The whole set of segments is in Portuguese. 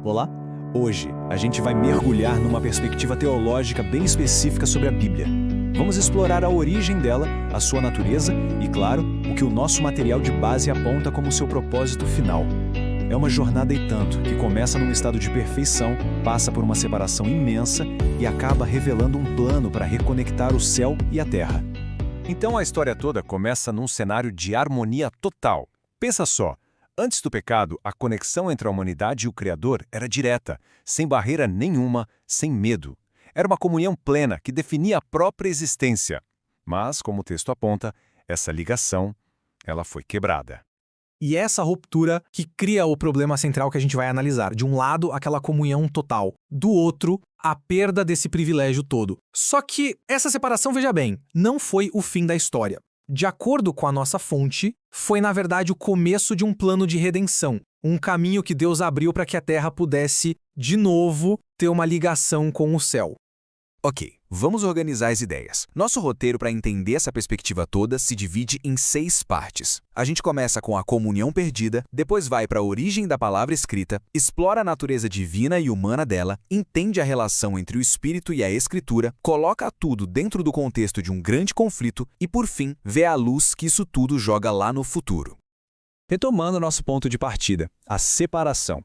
Olá! Hoje, a gente vai mergulhar numa perspectiva teológica bem específica sobre a Bíblia. Vamos explorar a origem dela, a sua natureza e, claro, o que o nosso material de base aponta como seu propósito final. É uma jornada e tanto, que começa num estado de perfeição, passa por uma separação imensa e acaba revelando um plano para reconectar o céu e a terra. Então a história toda começa num cenário de harmonia total. Pensa só. Antes do pecado, a conexão entre a humanidade e o Criador era direta, sem barreira nenhuma, sem medo. Era uma comunhão plena que definia a própria existência. Mas, como o texto aponta, essa ligação, ela foi quebrada. E é essa ruptura que cria o problema central que a gente vai analisar. De um lado, aquela comunhão total. Do outro, a perda desse privilégio todo. Só que essa separação, veja bem, não foi o fim da história. De acordo com a nossa fonte, foi na verdade o começo de um plano de redenção, um caminho que Deus abriu para que a Terra pudesse, de novo, ter uma ligação com o céu. Ok, vamos organizar as ideias. Nosso roteiro para entender essa perspectiva toda se divide em 6 partes. A gente começa com a comunhão perdida, depois vai para a origem da palavra escrita, explora a natureza divina e humana dela, entende a relação entre o Espírito e a Escritura, coloca tudo dentro do contexto de um grande conflito e, por fim, vê a luz que isso tudo joga lá no futuro. Retomando nosso ponto de partida, a separação.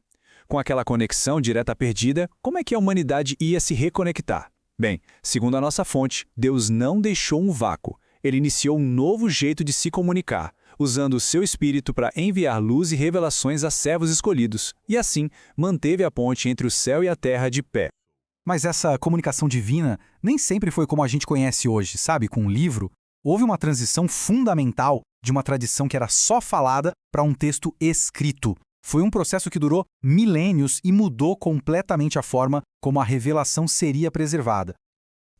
Com aquela conexão direta perdida, como é que a humanidade ia se reconectar? Bem, segundo a nossa fonte, Deus não deixou um vácuo. Ele iniciou um novo jeito de se comunicar, usando o seu Espírito para enviar luz e revelações a servos escolhidos, e assim manteve a ponte entre o céu e a terra de pé. Mas essa comunicação divina nem sempre foi como a gente conhece hoje, sabe? Com um livro, houve uma transição fundamental de uma tradição que era só falada para um texto escrito. Foi um processo que durou milênios e mudou completamente a forma como a revelação seria preservada.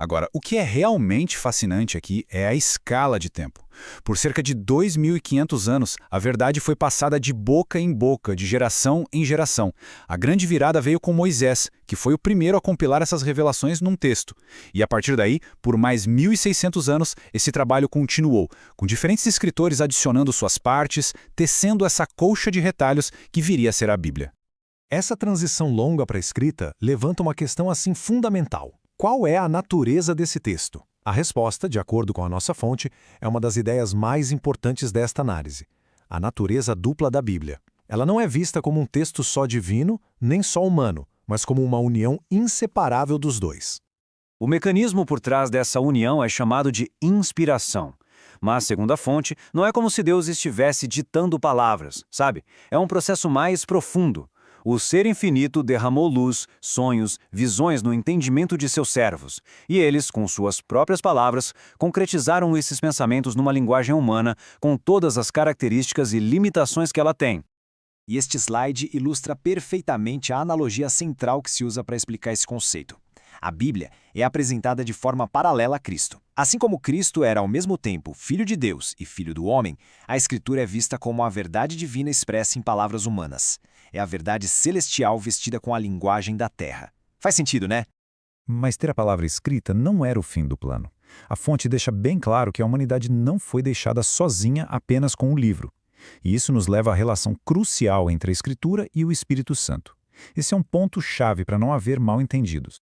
Agora, o que é realmente fascinante aqui é a escala de tempo. Por cerca de 2.500 anos, a verdade foi passada de boca em boca, de geração em geração. A grande virada veio com Moisés, que foi o primeiro a compilar essas revelações num texto. E a partir daí, por mais 1.600 anos, esse trabalho continuou, com diferentes escritores adicionando suas partes, tecendo essa colcha de retalhos que viria a ser a Bíblia. Essa transição longa para a escrita levanta uma questão assim fundamental. Qual é a natureza desse texto? A resposta, de acordo com a nossa fonte, é uma das ideias mais importantes desta análise. A natureza dupla da Bíblia. Ela não é vista como um texto só divino, nem só humano, mas como uma união inseparável dos dois. O mecanismo por trás dessa união é chamado de inspiração. Mas, segundo a fonte, não é como se Deus estivesse ditando palavras, sabe? É um processo mais profundo. O Ser Infinito derramou luz, sonhos, visões no entendimento de seus servos, e eles, com suas próprias palavras, concretizaram esses pensamentos numa linguagem humana, com todas as características e limitações que ela tem. E este slide ilustra perfeitamente a analogia central que se usa para explicar esse conceito. A Bíblia é apresentada de forma paralela a Cristo. Assim como Cristo era ao mesmo tempo Filho de Deus e Filho do homem, a Escritura é vista como a verdade divina expressa em palavras humanas. É a verdade celestial vestida com a linguagem da terra. Faz sentido, né? Mas ter a palavra escrita não era o fim do plano. A fonte deixa bem claro que a humanidade não foi deixada sozinha apenas com o livro. E isso nos leva à relação crucial entre a Escritura e o Espírito Santo. Esse é um ponto-chave para não haver mal-entendidos.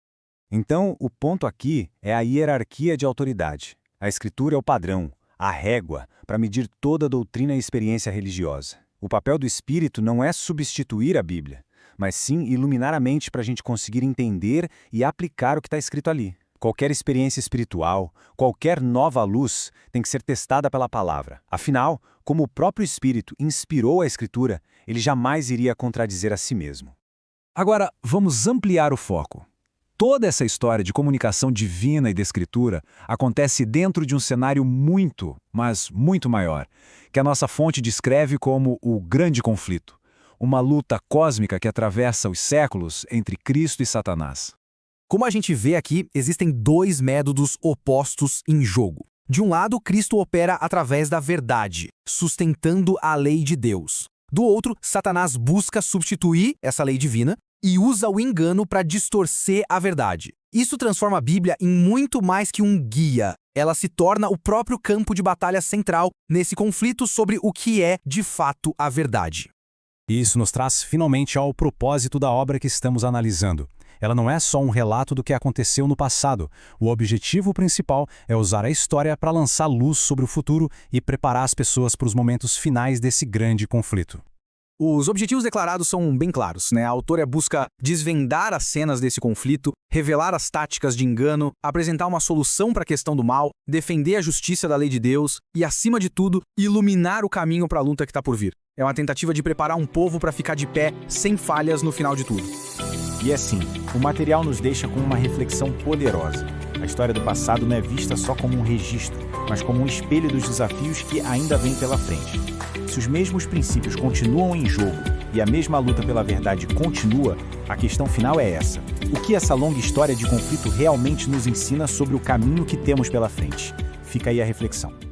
Então, o ponto aqui é a hierarquia de autoridade. A Escritura é o padrão, a régua, para medir toda a doutrina e experiência religiosa. O papel do Espírito não é substituir a Bíblia, mas sim iluminar a mente para a gente conseguir entender e aplicar o que está escrito ali. Qualquer experiência espiritual, qualquer nova luz tem que ser testada pela palavra. Afinal, como o próprio Espírito inspirou a Escritura, ele jamais iria contradizer a si mesmo. Agora, vamos ampliar o foco. Toda essa história de comunicação divina e de Escritura acontece dentro de um cenário muito, mas muito maior, que a nossa fonte descreve como o grande conflito, uma luta cósmica que atravessa os séculos entre Cristo e Satanás. Como a gente vê aqui, existem dois métodos opostos em jogo. De um lado, Cristo opera através da verdade, sustentando a lei de Deus. Do outro, Satanás busca substituir essa lei divina e usa o engano para distorcer a verdade. Isso transforma a Bíblia em muito mais que um guia. Ela se torna o próprio campo de batalha central nesse conflito sobre o que é, de fato, a verdade. E isso nos traz finalmente ao propósito da obra que estamos analisando. Ela não é só um relato do que aconteceu no passado. O objetivo principal é usar a história para lançar luz sobre o futuro e preparar as pessoas para os momentos finais desse grande conflito. Os objetivos declarados são bem claros, né? A autora busca desvendar as cenas desse conflito, revelar as táticas de engano, apresentar uma solução para a questão do mal, defender a justiça da lei de Deus e, acima de tudo, iluminar o caminho para a luta que está por vir. É uma tentativa de preparar um povo para ficar de pé, sem falhas no final de tudo. E assim, o material nos deixa com uma reflexão poderosa. A história do passado não é vista só como um registro, mas como um espelho dos desafios que ainda vêm pela frente. Se os mesmos princípios continuam em jogo e a mesma luta pela verdade continua, a questão final é essa: o que essa longa história de conflito realmente nos ensina sobre o caminho que temos pela frente? Fica aí a reflexão.